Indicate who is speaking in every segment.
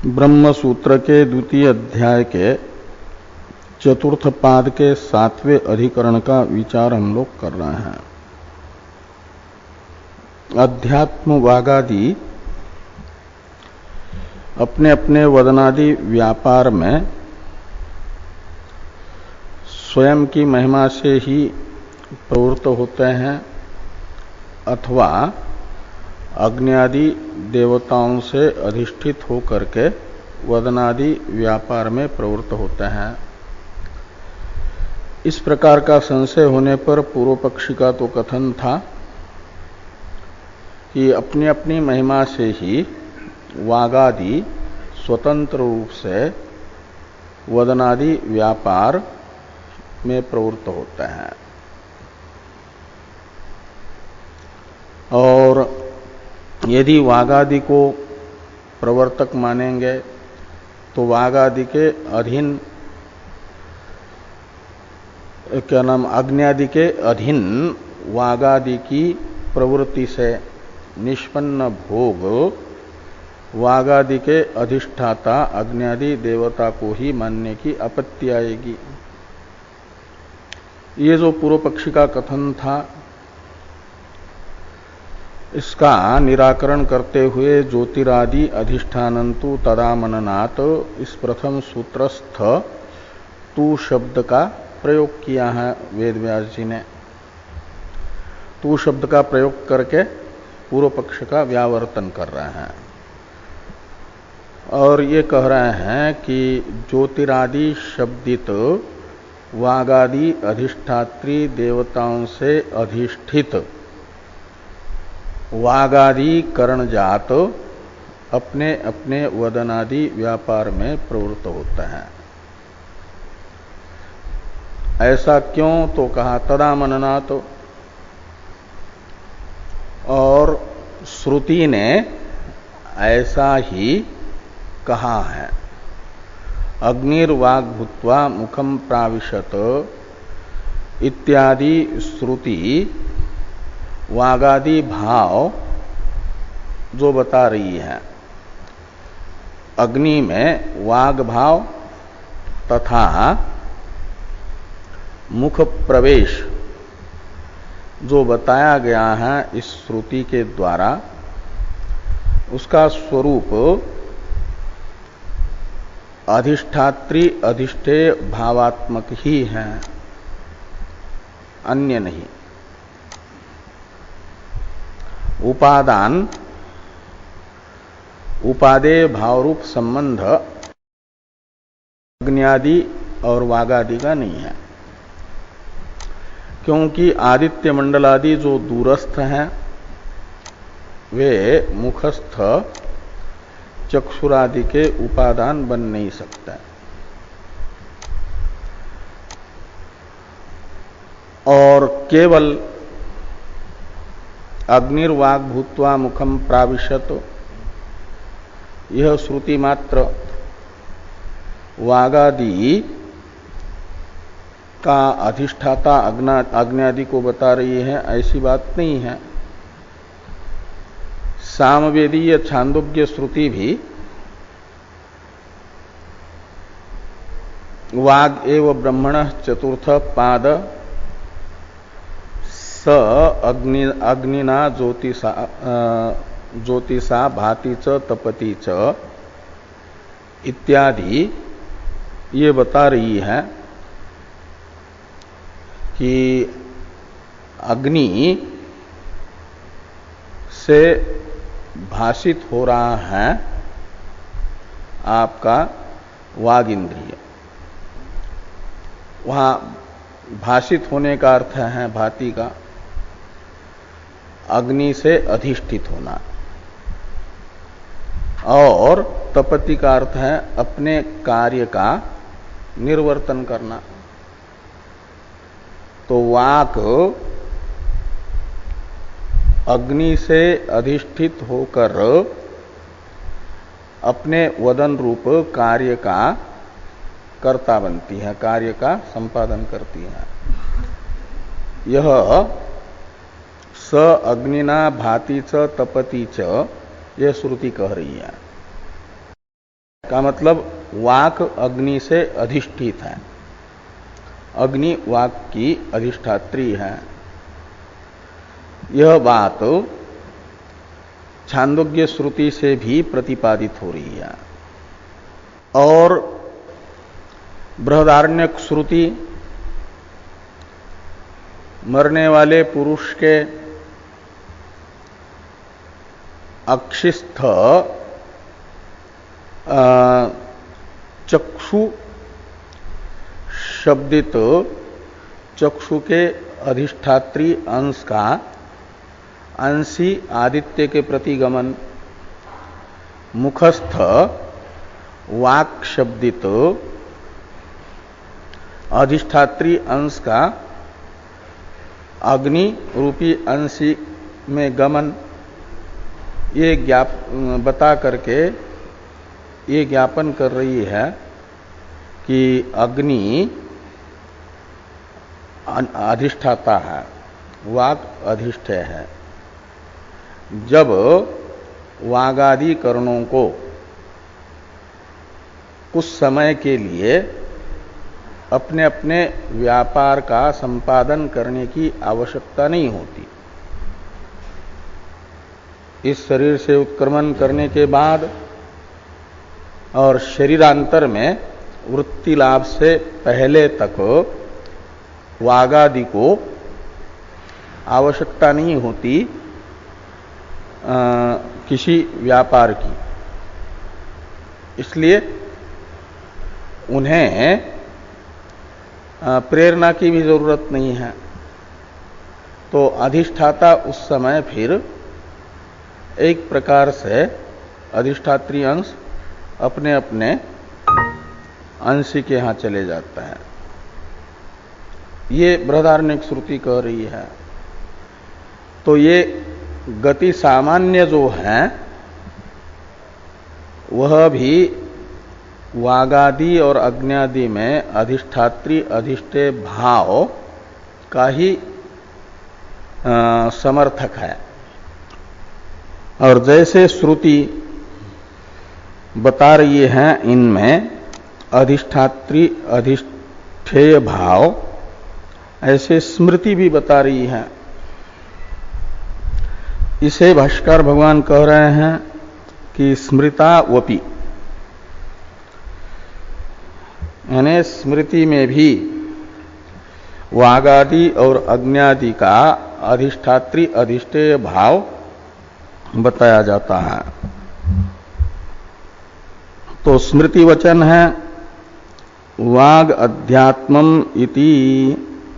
Speaker 1: ब्रह्म सूत्र के द्वितीय अध्याय के चतुर्थ पाद के 7वें अधिकरण का विचार हम लोग कर रहे हैं। अध्यात्म वागादि अपने अपने वदनादि व्यापार में स्वयं की महिमा से ही प्रवृत्त होते हैं अथवा अग्नि देवताओं से अधिष्ठित होकर के वदनादि व्यापार में प्रवृत्त होते हैं। इस प्रकार का संशय होने पर पूर्व पक्षी का तो कथन था कि अपनी अपनी महिमा से ही वागादि स्वतंत्र रूप से वदनादि व्यापार में प्रवृत्त होते हैं और यदि वागादि को प्रवर्तक मानेंगे तो वागादि के अधीन अग्नि के अधीन वागादि की प्रवृत्ति से निष्पन्न भोग वागादि के अधिष्ठाता अग्नि देवता को ही मानने की आपत्ति आएगी। ये जो पूर्व पक्षी का कथन था इसका निराकरण करते हुए ज्योतिरादि अधिष्ठानंतु तदामननात् इस प्रथम सूत्रस्थ तू शब्द का प्रयोग किया है वेद व्यास जी ने। तू शब्द का प्रयोग करके पूर्व पक्ष का व्यावर्तन कर रहे हैं और ये कह रहे हैं कि ज्योतिरादि शब्दित वागादि अधिष्ठात्री देवताओं से अधिष्ठित वागादि करण जात अपने अपने वदनादि व्यापार में प्रवृत्त होते हैं। ऐसा क्यों तो कहा तदामननात् और श्रुति ने ऐसा ही कहा है। अग्निर्वाग भूत्वा मुखम प्राविशत इत्यादि श्रुति वागादि भाव जो बता रही है अग्नि में वाग भाव तथा मुख प्रवेश जो बताया गया है इस श्रुति के द्वारा उसका स्वरूप अधिष्ठात्री अधिष्ठेय भावात्मक ही है, अन्य नहीं। उपादान उपादेय भावरूप संबंध अग्नि और वागादि का नहीं है, क्योंकि आदित्य मंडलादि जो दूरस्थ हैं वे मुखस्थ चक्षुरादि के उपादान बन नहीं सकते और केवल अग्निर्वाग भूत्वा मुखम प्राविशत यह श्रुति मात्र वागादि का अधिष्ठाता अग्नि को बता रही है, ऐसी बात नहीं है। सामवेदीय छांदोग्य श्रुति भी वाग एव ब्रह्मण चतुर्थ पाद स अग्निना ज्योतिषा भाति च तपति च इत्यादि ये बता रही है कि अग्नि से भाषित हो रहा है आपका वाग इंद्रिय। वहां भाषित होने का अर्थ है भाति का अग्नि से अधिष्ठित होना और तपति का अर्थ है अपने कार्य का निर्वर्तन करना। तो वाक अग्नि से अधिष्ठित होकर अपने वदन रूप कार्य का कर्ता बनती है, कार्य का संपादन करती है। यह स अग्निना भाति च तपति च यह श्रुति कह रही है। का मतलब वाक अग्नि से अधिष्ठित है, अग्नि वाक की अधिष्ठात्री है। यह बात छांदोग्य श्रुति से भी प्रतिपादित हो रही है। और बृहदारण्यक श्रुति मरने वाले पुरुष के अक्षिस्थ चक्षु शब्दित चक्षु के अधिष्ठात्री अंश का अंशी आदित्य के प्रति गमन, मुखस्थ वाक शब्दित अधिष्ठात्री अंश का अग्नि रूपी अंशी में गमन, ये बता करके ये ज्ञापन कर रही है कि अग्नि अधिष्ठाता है, वाक अधिष्ठय है। जब वागादि कर्णों को कुछ समय के लिए अपने अपने व्यापार का संपादन करने की आवश्यकता नहीं होती, इस शरीर से उत्क्रमण करने के बाद और शरीरांतर में वृत्ति लाभ से पहले तक वागादि को आवश्यकता नहीं होती किसी व्यापार की, इसलिए उन्हें प्रेरणा की भी जरूरत नहीं है। तो अधिष्ठाता उस समय फिर एक प्रकार से अधिष्ठात्री अंश अपने अपने अंशी के यहां चले जाता है। ये बृहदारण्यक श्रुति कह रही है। तो ये गति सामान्य जो है वह भी वागादि और अग्न्यादि में अधिष्ठात्री अधिष्ठे भाव का ही समर्थक है। और जैसे श्रुति बता रही है इनमें अधिष्ठात्री अधिष्ठेय भाव, ऐसे स्मृति भी बता रही है। इसे भाष्कर भगवान कह रहे हैं कि स्मृता वपि, यानी स्मृति में भी वागादि और अग्न्यादि का अधिष्ठात्री अधिष्ठेय भाव बताया जाता है। तो स्मृति वचन है वाग अध्यात्मम इति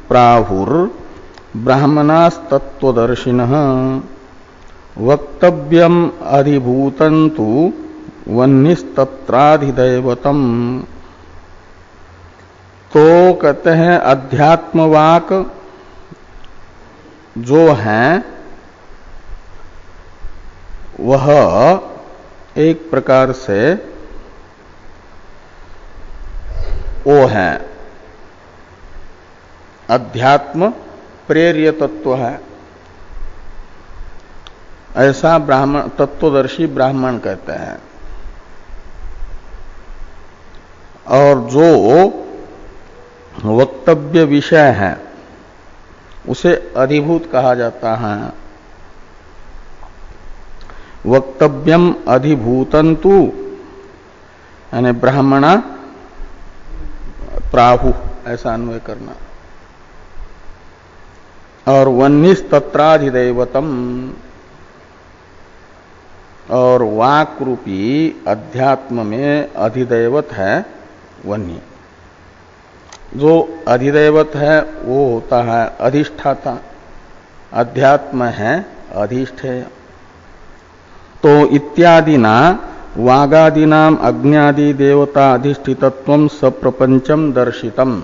Speaker 1: प्राहुर ब्राह्मणास्तत्वदर्शिनः वक्तव्यम अधिभूतंतु वह्निस्तत्राधिदैवतम। तो कहते हैं अध्यात्मवाक जो है वह एक प्रकार से वो है अध्यात्म प्रेर्य तत्व है, ऐसा ब्राह्मण तत्वदर्शी ब्राह्मण कहते हैं। और जो वक्तव्य विषय है उसे अधिभूत कहा जाता है। वक्तव्यम अधिभूतंतु यानी ब्राह्मणा प्राहु, ऐसा अन्वय करना। और वह्निस्तत्राधिदैवतम, और वाक रूपी अध्यात्म में अधिदैवत है वह्नि। जो अधिदैवत है वो होता है अधिष्ठाता, अध्यात्म है अधिष्ठेय। तो इत्यादि ना वागादीनाम अग्न्यादि देवता अधिष्ठितत्वम सप्रपंचम दर्शितम।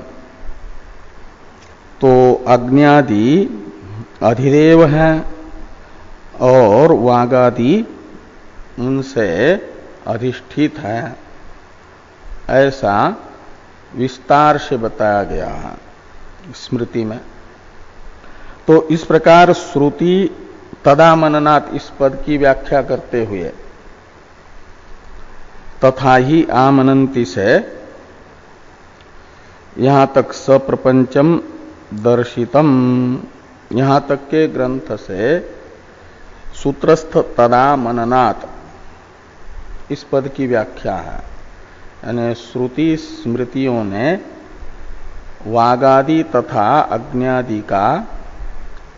Speaker 1: तो अग्न्यादि अधिदेव है और वागादि उनसे अधिष्ठित है, ऐसा विस्तार से बताया गया है स्मृति में। तो इस प्रकार श्रुति तदा मननात् इस पद की व्याख्या करते हुए तथा ही आमनंती से यहां तक सप्रपंचम दर्शितम, यहां तक के ग्रंथ से सूत्रस्थ तदा मननात् इस पद की व्याख्या है। यानी श्रुति स्मृतियों ने वागादि तथा अग्न्यादि का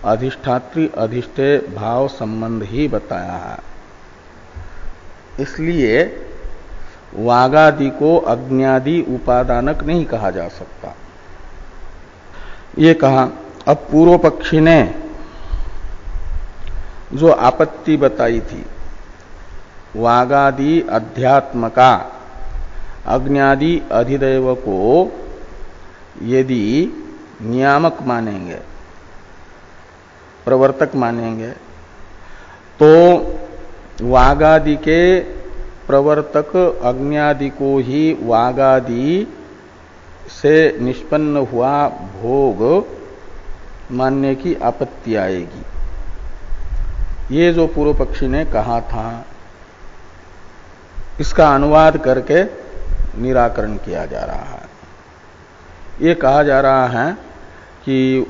Speaker 1: अधिष्ठात्री अधिष्ठे भाव संबंध ही बताया है। इसलिए वागादि को अग्न्यादि उपादानक नहीं कहा जा सकता। ये कहा। अब पूर्व पक्षी ने जो आपत्ति बताई थी, वागादि अध्यात्म का अग्न्यादि अधिदैव को यदि नियामक मानेंगे, प्रवर्तक मानेंगे, तो वागादि के प्रवर्तक अग्न्यादि को ही वागादि से निष्पन्न हुआ भोग मानने की आपत्ति आएगी। ये जो पूर्व पक्षी ने कहा था, इसका अनुवाद करके निराकरण किया जा रहा है। ये कहा जा रहा है कि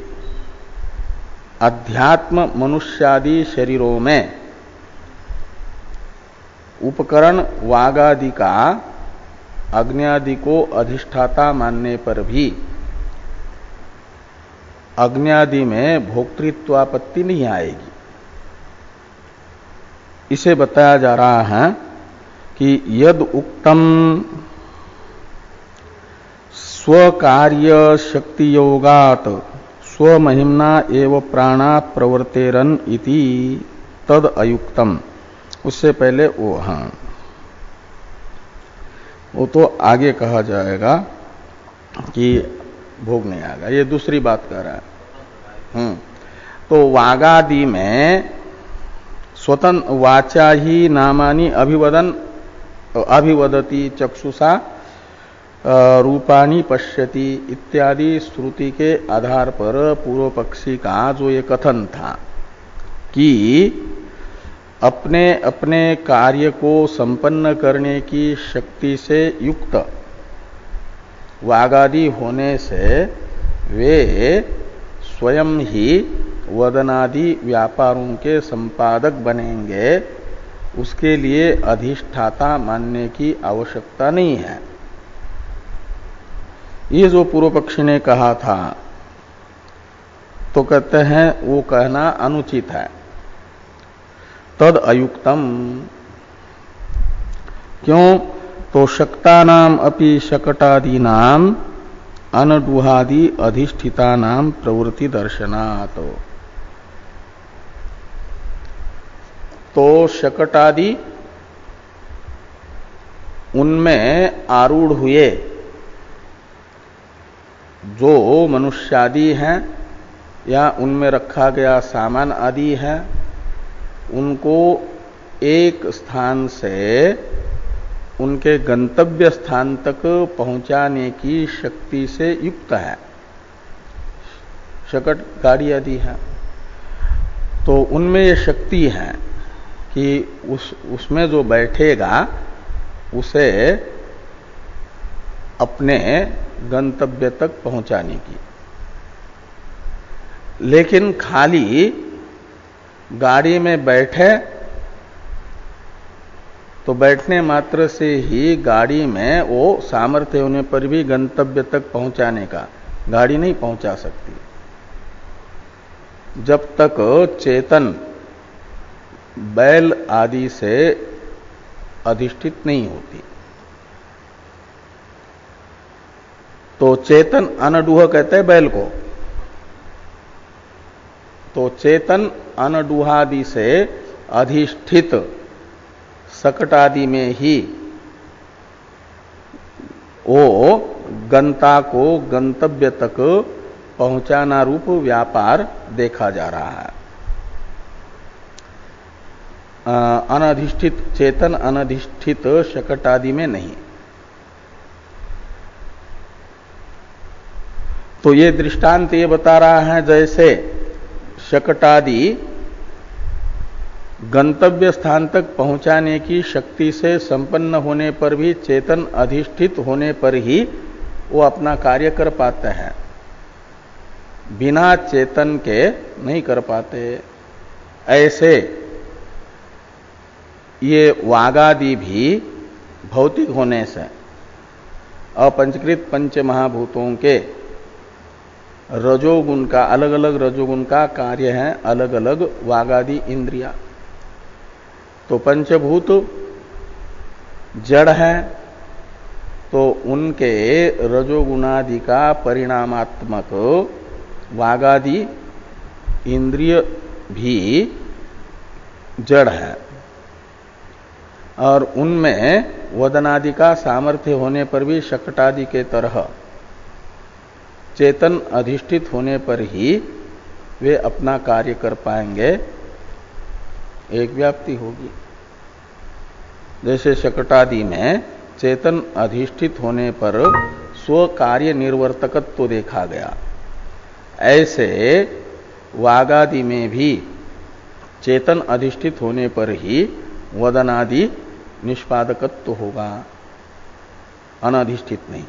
Speaker 1: अध्यात्म मनुष्यादि शरीरों में उपकरण वागादि का अग्न्यादि को अधिष्ठाता मानने पर भी अग्न्यादि में भोक्तृत्वापत्ति नहीं आएगी। इसे बताया जा रहा है कि यद उक्तम स्वकार्य शक्ति योगात स्वमहिम्ना एव प्राणा प्रवर्तेरन इति तद अयुक्तम। उससे पहले वो तो आगे कहा जाएगा कि भोग नहीं आएगा। ये दूसरी बात कह रहा है। तो वागादि में स्वतंत्र वाचा ही नामानि अभिवदति चक्षुषा रूपानी पश्यति इत्यादि श्रुति के आधार पर पूर्व पक्षी का जो ये कथन था कि अपने अपने कार्य को संपन्न करने की शक्ति से युक्त वागादि होने से वे स्वयं ही वदनादि व्यापारों के संपादक बनेंगे, उसके लिए अधिष्ठाता मानने की आवश्यकता नहीं है। ये जो पूर्व पक्षी ने कहा था, तो कहते हैं वो कहना अनुचित है। तद अयुक्तम, क्यों? तो शक्तानाम अपि शकटादीनाम अनडुहादि अधिष्ठितानाम प्रवृत्ति दर्शनात्। तो शकटादि उनमें आरूढ़ हुए जो मनुष्यादि हैं या उनमें रखा गया सामान आदि है, उनको एक स्थान से उनके गंतव्य स्थान तक पहुंचाने की शक्ति से युक्त है। शकट गाड़ी आदि है, तो उनमें ये शक्ति है कि उसमें जो बैठेगा उसे अपने गंतव्य तक पहुंचाने की। लेकिन खाली गाड़ी में बैठे तो बैठने मात्र से ही गाड़ी में वो सामर्थ्य होने पर भी गंतव्य तक पहुंचाने का गाड़ी नहीं पहुंचा सकती, जब तक चेतन बैल आदि से अधिष्ठित नहीं होती। तो चेतन अनडूह कहते हैं बैल को। तो चेतन अनडूहादि से अधिष्ठित सकटादि में ही वो गंता को गंतव्य तक पहुंचाना रूप व्यापार देखा जा रहा है। अनधिष्ठित चेतन अनधिष्ठित शकटादि में नहीं। तो ये दृष्टांत ये बता रहा है, जैसे शकटादि गंतव्य स्थान तक पहुंचाने की शक्ति से संपन्न होने पर भी, चेतन अधिष्ठित होने पर ही वो अपना कार्य कर पाते हैं, बिना चेतन के नहीं कर पाते। ऐसे ये वागादि भी भौतिक होने से अपंचकृत पंच महाभूतों के रजोगुण का, अलग अलग रजोगुण का कार्य है अलग अलग वागादि इंद्रिया। तो पंचभूत जड़ है, तो उनके रजोगुणादि का परिणामात्मक वागादि इंद्रिय भी जड़ है, और उनमें वदनादि का सामर्थ्य होने पर भी शकटादि के तरह चेतन अधिष्ठित होने पर ही वे अपना कार्य कर पाएंगे, एक व्याप्ति होगी। जैसे शकटादि में चेतन अधिष्ठित होने पर स्व कार्य निर्वर्तकत्व तो देखा गया, ऐसे वागादि में भी चेतन अधिष्ठित होने पर ही वदनादि निष्पादकत्व होगा, अनधिष्ठित नहीं।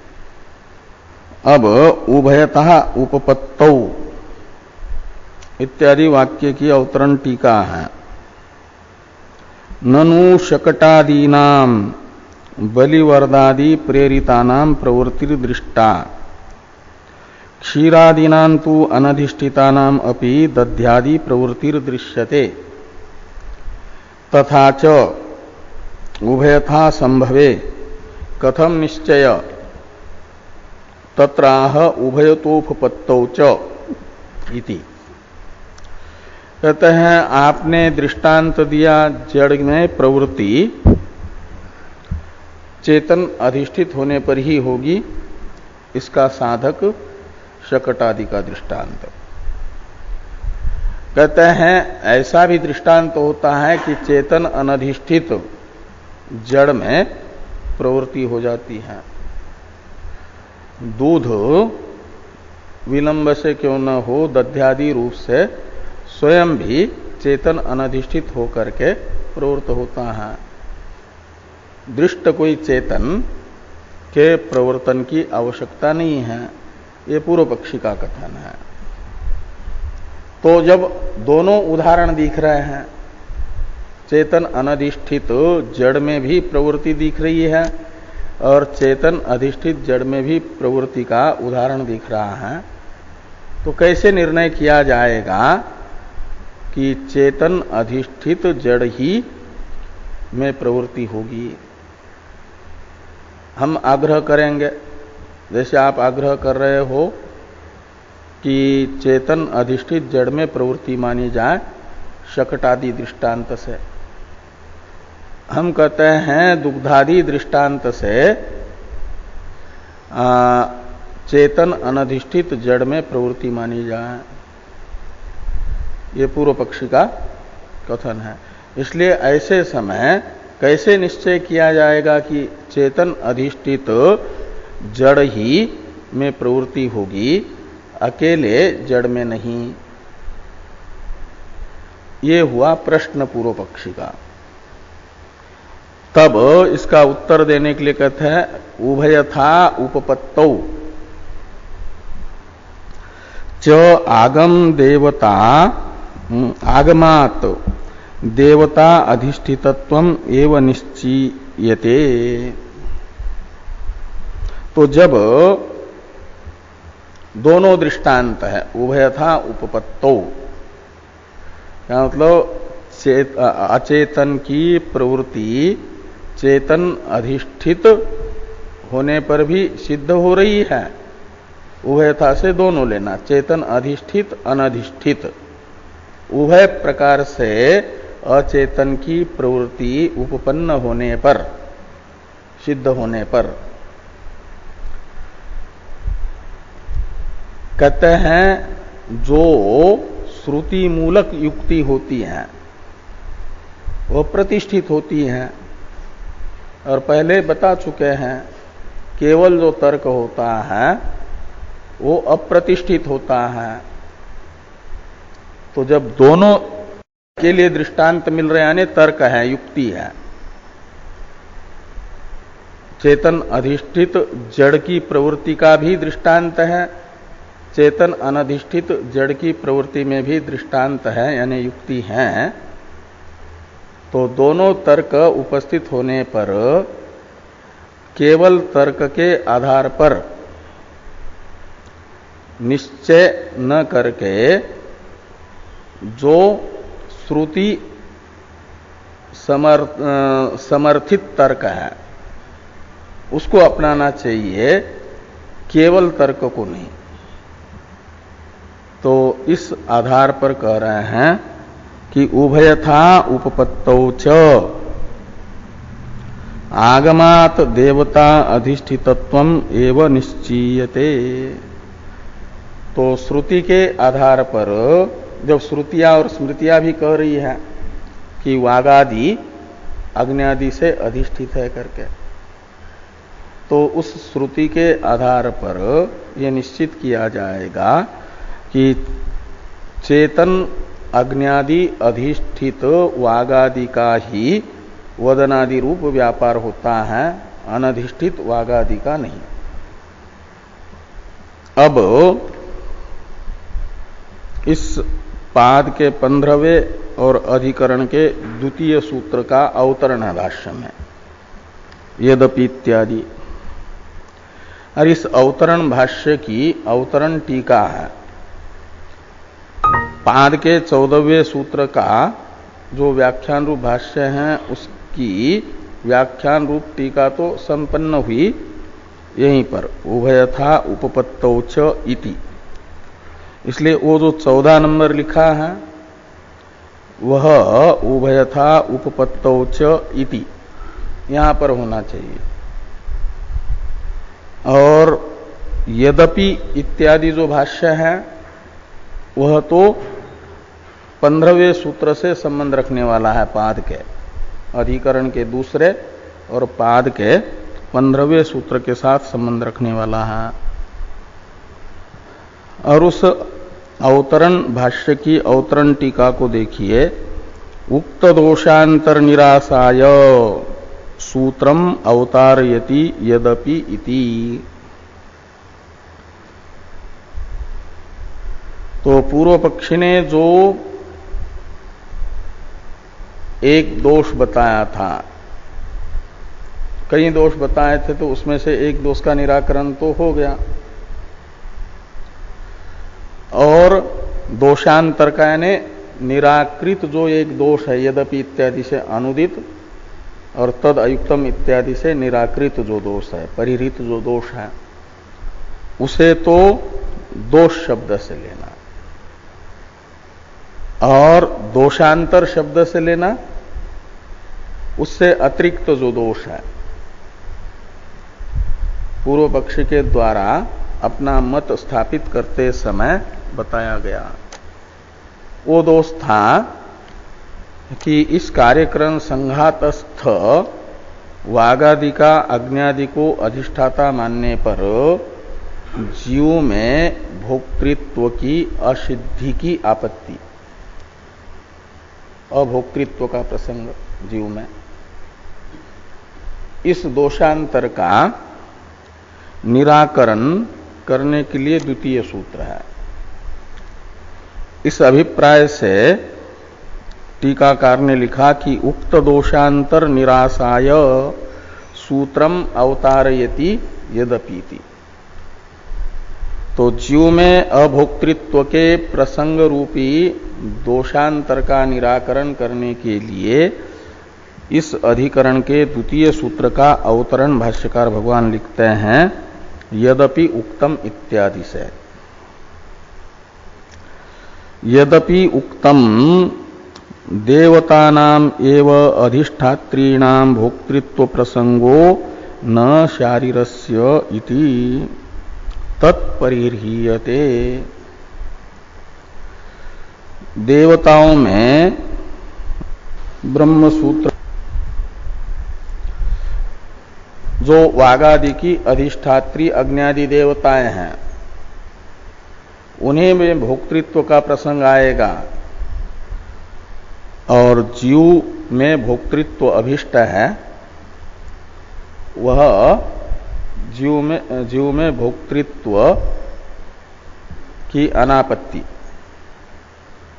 Speaker 1: अब उभयतः उपपत्तौ इत्यादि वाक्य की अवतरण टीका है। ननु शकटादीनाम बलिवर्दादि प्रेरितानाम प्रवृत्तिर्दृष्टा, क्षीरादीनां तु अनधिष्ठितानाम अपि दध्यादि प्रवृत्तिर्दृश्यते, तथा च उभयथा संभवे कथम निश्चय तत्राह उभयतोपपत्तौ च इति। कहते हैं आपने दृष्टांत दिया जड़ में प्रवृत्ति चेतन अधिष्ठित होने पर ही होगी, इसका साधक शकटादि का दृष्टांत। कहते हैं ऐसा भी दृष्टांत होता है कि चेतन अनधिष्ठित जड़ में प्रवृत्ति हो जाती है। दूध विलंब से क्यों न हो, दध्यादि रूप से स्वयं भी चेतन अनधिष्ठित होकर के प्रवृत्त होता है। दृष्ट कोई चेतन के प्रवर्तन की आवश्यकता नहीं है, ये पूर्व पक्षी का कथन है। तो जब दोनों उदाहरण दिख रहे हैं, चेतन अनधिष्ठित जड़ में भी प्रवृत्ति दिख रही है और चेतन अधिष्ठित जड़ में भी प्रवृत्ति का उदाहरण दिख रहा है, तो कैसे निर्णय किया जाएगा कि चेतन अधिष्ठित जड़ ही में प्रवृत्ति होगी? हम आग्रह करेंगे, जैसे आप आग्रह कर रहे हो कि चेतन अधिष्ठित जड़ में प्रवृत्ति मानी जाए शकटादि दृष्टांत से। हम कहते हैं दुग्धादि दृष्टांत से चेतन अनधिष्ठित जड़ में प्रवृत्ति मानी जाए, ये पूर्व पक्षी का कथन है। इसलिए ऐसे समय कैसे निश्चय किया जाएगा कि चेतन अधिष्ठित जड़ ही में प्रवृत्ति होगी, अकेले जड़ में नहीं? ये हुआ प्रश्न पूर्व पक्षी का। तब इसका उत्तर देने के लिए कहते हैं उभयथा उपपत्तौ च आगम देवता आगमात देवता अधिष्ठितत्वम एव निश्चीयते। तो जब दोनों दृष्टांत है उभयथा उपपत्तौ, क्या मतलब अचेतन की प्रवृत्ति चेतन अधिष्ठित होने पर भी सिद्ध हो रही है, उभयथा से दोनों लेना, चेतन अधिष्ठित अनधिष्ठित उभय प्रकार से अचेतन की प्रवृत्ति उपपन्न होने पर, सिद्ध होने पर कहते हैं जो श्रुति मूलक युक्ति होती है वो प्रतिष्ठित होती है। और पहले बता चुके हैं केवल जो तर्क होता है वो अप्रतिष्ठित होता है। तो जब दोनों के लिए दृष्टांत मिल रहे यानी तर्क है, युक्ति है। चेतन अधिष्ठित जड़ की प्रवृत्ति का भी दृष्टांत है, चेतन अनधिष्ठित जड़ की प्रवृत्ति में भी दृष्टांत है यानी युक्ति है। तो दोनों तर्क उपस्थित होने पर केवल तर्क के आधार पर निश्चय न करके जो श्रुति समर्थित तर्क है उसको अपनाना चाहिए, केवल तर्क को नहीं। तो इस आधार पर कह रहे हैं कि उभयथा उपपत्तौ च आगमात देवता अधिष्ठितत्वम एव निश्चीयते। तो श्रुति के आधार पर जब श्रुतियां और स्मृतियां भी कह रही है कि वागादि अग्नि से अधिष्ठित है करके, तो उस श्रुति के आधार पर यह निश्चित किया जाएगा कि चेतन अग्नि अधिष्ठित वागादि का ही वदनादि रूप व्यापार होता है, अनधिष्ठित वागादि का नहीं। अब इस पाद के 15वें और अधिकरण के द्वितीय सूत्र का अवतरण भाष्य में यद्यपि इत्यादि, और इस अवतरण भाष्य की अवतरण टीका है। पाद के 14वें सूत्र का जो व्याख्यान रूप भाष्य है उसकी व्याख्यान रूप टीका तो संपन्न हुई यहीं पर, उभयथा उपपत्तौ च इति। इसलिए वो जो 14 नंबर लिखा है वह उभयथा उपपत्तौ च इति यहां पर होना चाहिए, और यद्यपि इत्यादि जो भाष्य है वह तो 15वें सूत्र से संबंध रखने वाला है, पाद के अधिकरण के दूसरे और पाद के 15वें सूत्र के साथ संबंध रखने वाला है। और उस अवतरण भाष्य की अवतरण टीका को देखिए, उक्त दोषांतर निरासाय सूत्रम अवतारयति यद्यपि इति। तो पूर्व पक्षी ने जो एक दोष बताया था, कई दोष बताए थे, तो उसमें से एक दोष का निराकरण तो हो गया, और दोषांतर का यानी निराकृत जो एक दोष है यद्यपि इत्यादि से अनुदित और तद अयुक्तम इत्यादि से निराकृत जो दोष है, परिहृत जो दोष है, उसे तो दोष शब्द से लेना और दोषांतर शब्द से लेना उससे अतिरिक्त जो दोष है, पूर्व पक्षी के द्वारा अपना मत स्थापित करते समय बताया गया। वो दोष था कि इस कार्यक्रम संघातस्थ वागादि का अग्न्यादि को अधिष्ठाता मानने पर जीव में भोक्तृत्व की असिद्धि की आपत्ति, अभोक्तृत्व का प्रसंग जीव में, इस दोषांतर का निराकरण करने के लिए द्वितीय सूत्र है। इस अभिप्राय से टीकाकार ने लिखा कि उक्त दोषांतर निरासाय सूत्रम अवतारयति यद्यपि। तो जीव में अभोक्तृत्व के प्रसंग रूपी दोषांतर का निराकरण करने के लिए इस अधिकरण के द्वितीय सूत्र का अवतरण भाष्यकार भगवान लिखते हैं यद्यपि उक्तम इत्यादि से। यद्यपि उक्तम देवतानाम एव अधिष्ठात्रीणाम भोक्तृत्व प्रसंगो न शारीरस्य इति तत्परिह्रियते। देवताओं में ब्रह्म सूत्र जो वागादि की अधिष्ठात्री अग्न्यादि देवताएं हैं उन्हीं में भोक्तृत्व का प्रसंग आएगा, और जीव में भोक्तृत्व अभिष्ट है, वह जीव में भोक्तृत्व की अनापत्ति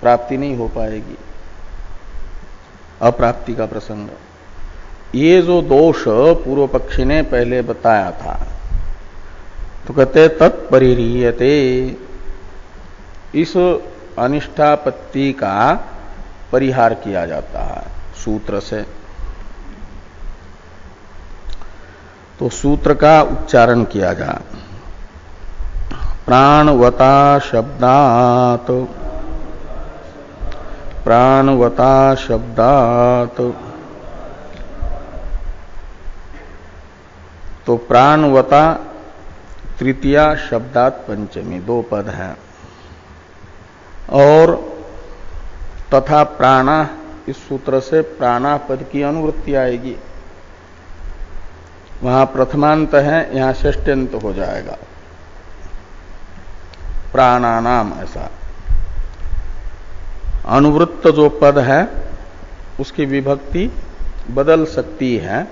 Speaker 1: प्राप्ति नहीं हो पाएगी, अप्राप्ति का प्रसंग। ये जो दोष पूर्व पक्षी ने पहले बताया था, तो कहते तत्परिरीयते, इस अनिष्टापत्ति का परिहार किया जाता है सूत्र से। तो सूत्र का उच्चारण किया जाए। प्राणवता शब्दात, प्राणवता शब्दात। तो प्राणवता तृतीया शब्दात पंचमी, दो पद हैं। और तथा प्राणा, इस सूत्र से प्राणा पद की अनुवृत्ति आएगी। वहां प्रथमांत है, यहां षष्ट्यंत हो जाएगा, प्राणानाम ऐसा। अनुवृत्त जो पद है उसकी विभक्ति बदल सकती है।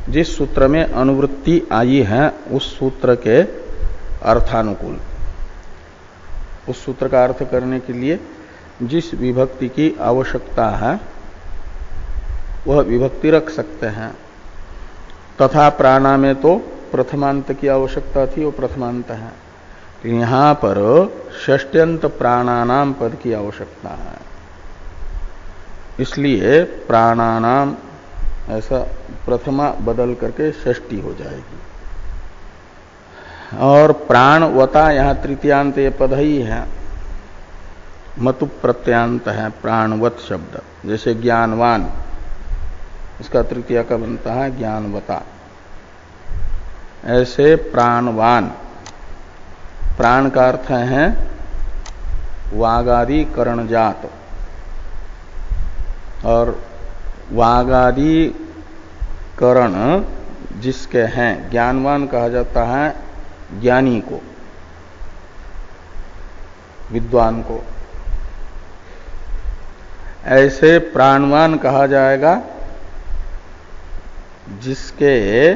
Speaker 1: जिस सूत्र में अनुवृत्ति आई है उस सूत्र के अर्थानुकूल, उस सूत्र का अर्थ करने के लिए जिस विभक्ति की आवश्यकता है वह विभक्ति रख सकते हैं। तथा प्राणा में तो प्रथमांत की आवश्यकता थी, वो प्रथमांत है। यहां पर षष्ट्यंत प्राणानाम पद की आवश्यकता है, इसलिए प्राणानाम ऐसा प्रथमा बदल करके षष्ठी हो जाएगी। और प्राणवता यहां तृतीयांत ये पद ही है, मतु प्रत्यांत है प्राणवत शब्द। जैसे ज्ञानवान, इसका तृतीया का बनता है ज्ञानवता। ऐसे प्राणवान, प्राण का अर्थ है वागादि करणजात, और वागादि करण जिसके हैं, ज्ञानवान कहा जाता है ज्ञानी को, विद्वान को। ऐसे प्राणवान कहा जाएगा जिसके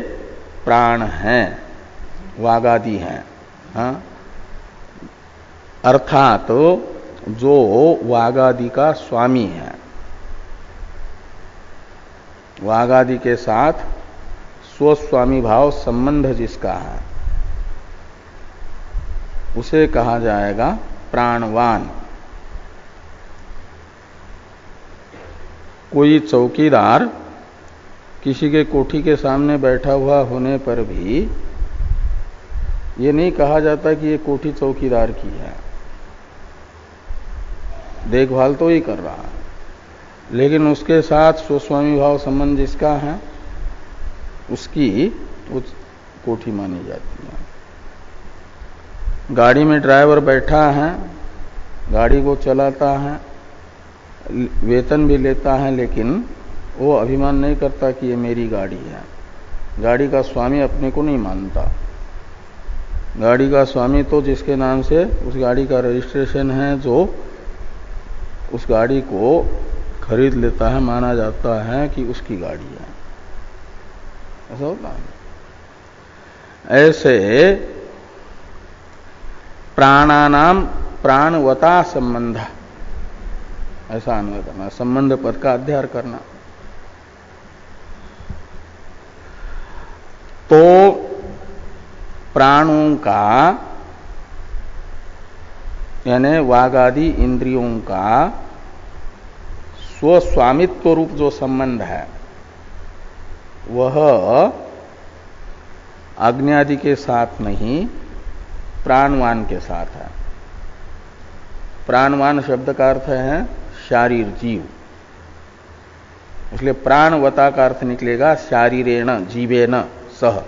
Speaker 1: प्राण हैं, वागादि हैं। हाँ? अर्थात जो वागादि का स्वामी है, वागादि के साथ स्वस्वामी भाव संबंध जिसका है, उसे कहा जाएगा प्राणवान। कोई चौकीदार किसी के कोठी के सामने बैठा हुआ होने पर भी ये नहीं कहा जाता कि ये कोठी चौकीदार की है, देखभाल तो ही कर रहा है, लेकिन उसके साथ स्वस्वामी भाव संबंध जिसका है उसकी वो कोठी मानी जाती है। गाड़ी में ड्राइवर बैठा है, गाड़ी को चलाता है, वेतन भी लेता है, लेकिन वो अभिमान नहीं करता कि ये मेरी गाड़ी है। गाड़ी का स्वामी अपने को नहीं मानता। गाड़ी का स्वामी तो जिसके नाम से उस गाड़ी का रजिस्ट्रेशन है, जो उस गाड़ी को खरीद लेता है, माना जाता है कि उसकी गाड़ी है। ऐसा होता है। ऐसे प्राणानाम प्राणवता संबंध, ऐसा अन्वय करना, संबंध पद का अध्ययन करना। तो प्राणों का यानी वागादि इंद्रियों का स्वस्वामित्व रूप जो संबंध है वह अग्नि के साथ नहीं, प्राणवान के साथ है। प्राणवान शब्द का अर्थ है शारीर, जीव। इसलिए प्राणवता का अर्थ निकलेगा शारीरेण जीवेन सह,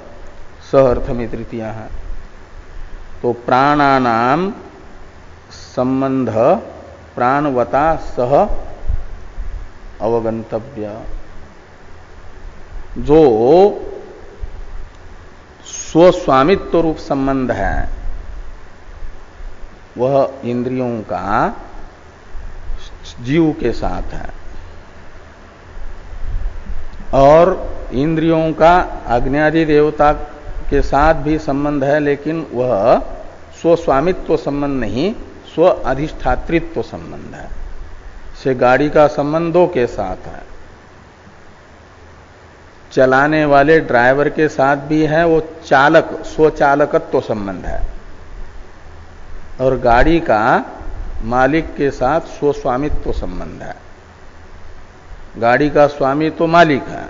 Speaker 1: सह अर्थ में तृतीया है। तो प्राणानाम संबंध प्राणवता सह अवगंतव्य। जो स्वस्वामित्व रूप संबंध है वह इंद्रियों का जीव के साथ है। और इंद्रियों का अग्न्यादि देवता के साथ भी संबंध है, लेकिन वह स्वस्वामित्व संबंध नहीं, स्व अधिष्ठातृत्व संबंध है। से गाड़ी का संबंध दो के साथ है, चलाने वाले ड्राइवर के साथ भी है, वो चालक स्वचालकत्व संबंध है, और गाड़ी का मालिक के साथ स्वस्वामित्व संबंध है। गाड़ी का स्वामी तो मालिक है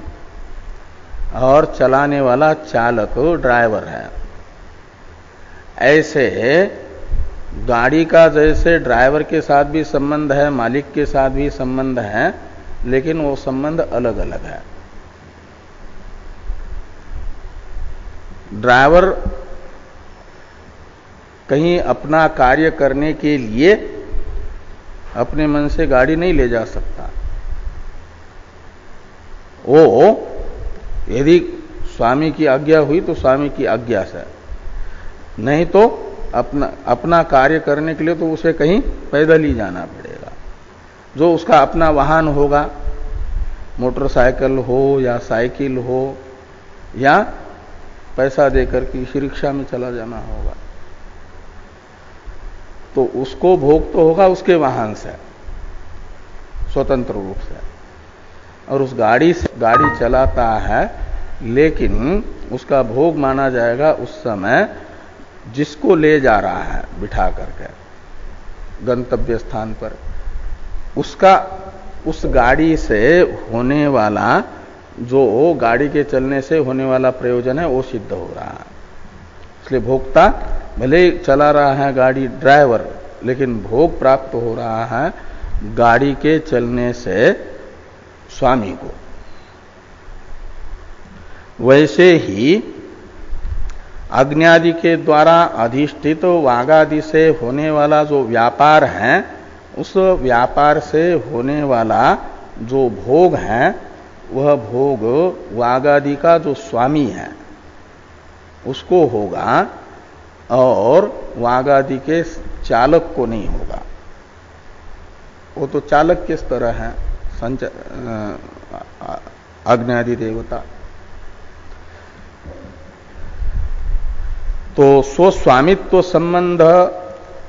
Speaker 1: और चलाने वाला चालक ड्राइवर है। ऐसे गाड़ी का जैसे ड्राइवर के साथ भी संबंध है, मालिक के साथ भी संबंध है, लेकिन वो संबंध अलग अलग है। ड्राइवर कहीं अपना कार्य करने के लिए अपने मन से गाड़ी नहीं ले जा सकता। वो यदि स्वामी की आज्ञा हुई तो स्वामी की आज्ञा से, नहीं तो अपना कार्य करने के लिए तो उसे कहीं पैदल ही जाना पड़ेगा। जो उसका अपना वाहन होगा, मोटरसाइकिल हो या साइकिल हो या पैसा देकर किसी रिक्शा में चला जाना होगा, तो उसको भोग तो होगा उसके वाहन से स्वतंत्र रूप से, और उस गाड़ी से गाड़ी चलाता है, लेकिन उसका भोग माना जाएगा उस समय जिसको ले जा रहा है बिठा करके गंतव्य स्थान पर। उसका उस गाड़ी से होने वाला, जो गाड़ी के चलने से होने वाला प्रयोजन है, वो सिद्ध हो रहा है। इसलिए भोक्ता भले चला रहा है गाड़ी ड्राइवर, लेकिन भोग प्राप्त हो रहा है गाड़ी के चलने से स्वामी को। वैसे ही अग्न्यादि के द्वारा अधिष्ठित वागादि से होने वाला जो व्यापार है, उस व्यापार से होने वाला जो भोग है, वह भोग वागादि का जो स्वामी है उसको होगा, और वागादि के चालक को नहीं होगा। वो तो चालक किस तरह है अग्न्यादि देवता। तो स्वस्वामित्व संबंध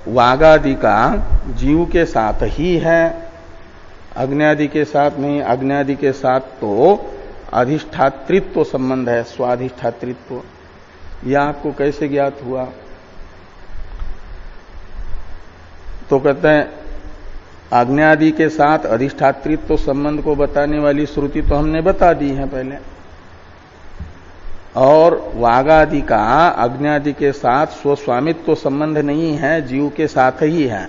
Speaker 1: वागादि का जीव के साथ ही है, अग्न्यादि के साथ नहीं। अग्न्यादि के साथ तो अधिष्ठातृत्व संबंध है, स्वाधिष्ठातृत्व। यह आपको कैसे ज्ञात हुआ? तो कहते हैं अग्न्यादि के साथ अधिष्ठातृत्व संबंध को बताने वाली श्रुति तो हमने बता दी है पहले, और वागादि का अग्न्यादि के साथ स्वस्वामित्व संबंध नहीं है, जीव के साथ ही है,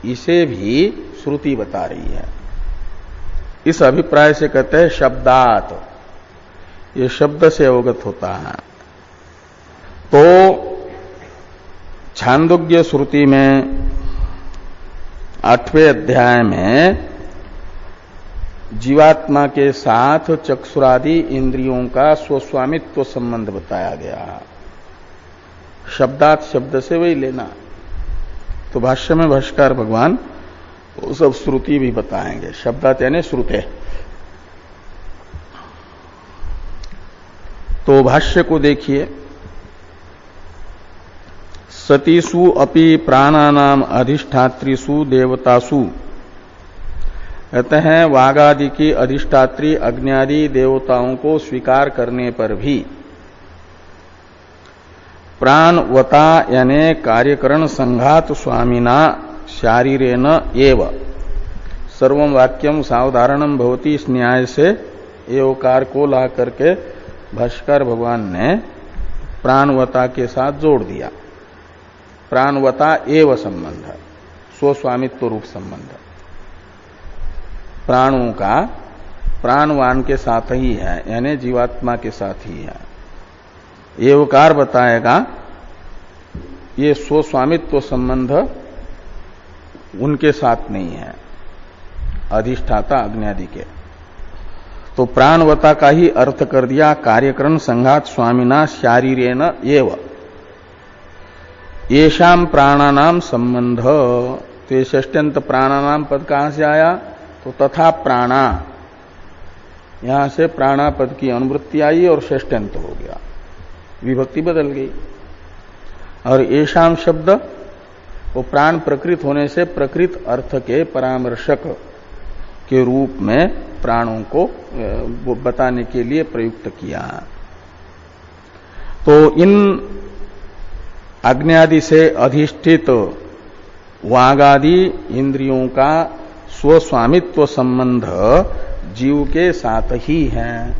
Speaker 1: इसे भी श्रुति बता रही है। इस अभिप्राय से कहते हैं शब्दात, ये शब्द से अवगत होता है। तो छांदोग्य श्रुति में 8वें अध्याय में जीवात्मा के साथ चक्षुरादि इंद्रियों का स्वस्वामित्व संबंध बताया गया। शब्दात शब्द से वही लेना। तो भाष्य में भाष्यकार भगवान वो सब श्रुति भी बताएंगे। शब्दात यानी श्रुते। तो भाष्य को देखिए, सतीसु अपि प्राणानाम अधिष्ठात्रिषु देवतासु, कहते हैं वागादि की अधिष्ठात्री अग्न्यादि देवताओं को स्वीकार करने पर भी प्राणवता यानी कार्यकरण संघात स्वामिना शारीरेण एव सर्वम वाक्यम सावधारणम भवति, इस न्याय से एवकार को ला करके भाष्यकार भगवान ने प्राणवता के साथ जोड़ दिया। प्राणवता एव संबंध, स्वस्वामित्व रूप संबंध प्राणों का प्राणवान के साथ ही है, यानी जीवात्मा के साथ ही है। एवकार बताएगा ये स्वस्वामित्व संबंध उनके साथ नहीं है, अधिष्ठाता अग्न्यादि के। तो प्राणवता का ही अर्थ कर दिया कार्यकरण संघात स्वामिना शारीरेण एव येषाम प्राणानाम संबंध। तो ये षष्ट्यंत प्राणानाम पद कहां से आया? तो तथा प्राणा, यहां से प्राणापद की अनुवृत्ति आई और षष्ठ्यंत हो गया, विभक्ति बदल गई। और येषाम शब्द वो प्राण प्रकृत होने से प्रकृत अर्थ के परामर्शक के रूप में प्राणों को बताने के लिए प्रयुक्त किया। तो इन अग्नि से अधिष्ठित वागादि इंद्रियों का स्वस्वामित्व संबंध जीव के साथ ही है,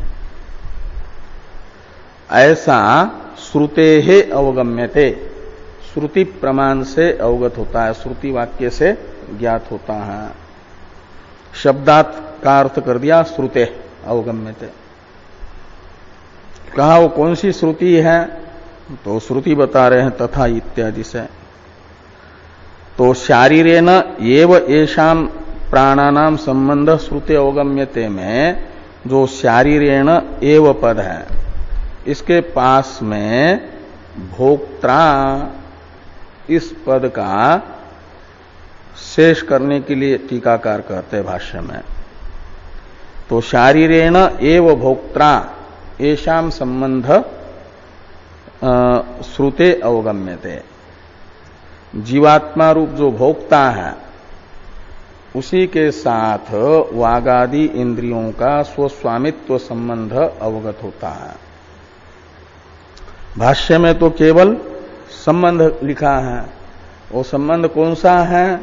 Speaker 1: ऐसा श्रुतेहे अवगम्यते, श्रुति प्रमाण से अवगत होता है, श्रुति वाक्य से ज्ञात होता है। शब्दात का अर्थ कर दिया श्रुते अवगम्यते। कहा वो कौन सी श्रुति है, तो श्रुति बता रहे हैं तथा इत्यादि से। तो शारीरेण एव येषाम प्राणानाम संबंध श्रुते अवगम्यते में जो शारीरेण एव पद है, इसके पास में भोक्ता इस पद का शेष करने के लिए टीकाकार कहते हैं भाष्य में। तो शारीरेण एव भोक्ता येषाम संबंध श्रुते अवगम्यते, जीवात्मा रूप जो भोक्ता है उसी के साथ वागादि इंद्रियों का स्वस्वामित्व संबंध अवगत होता है। भाष्य में तो केवल संबंध लिखा है, वो संबंध कौन सा है,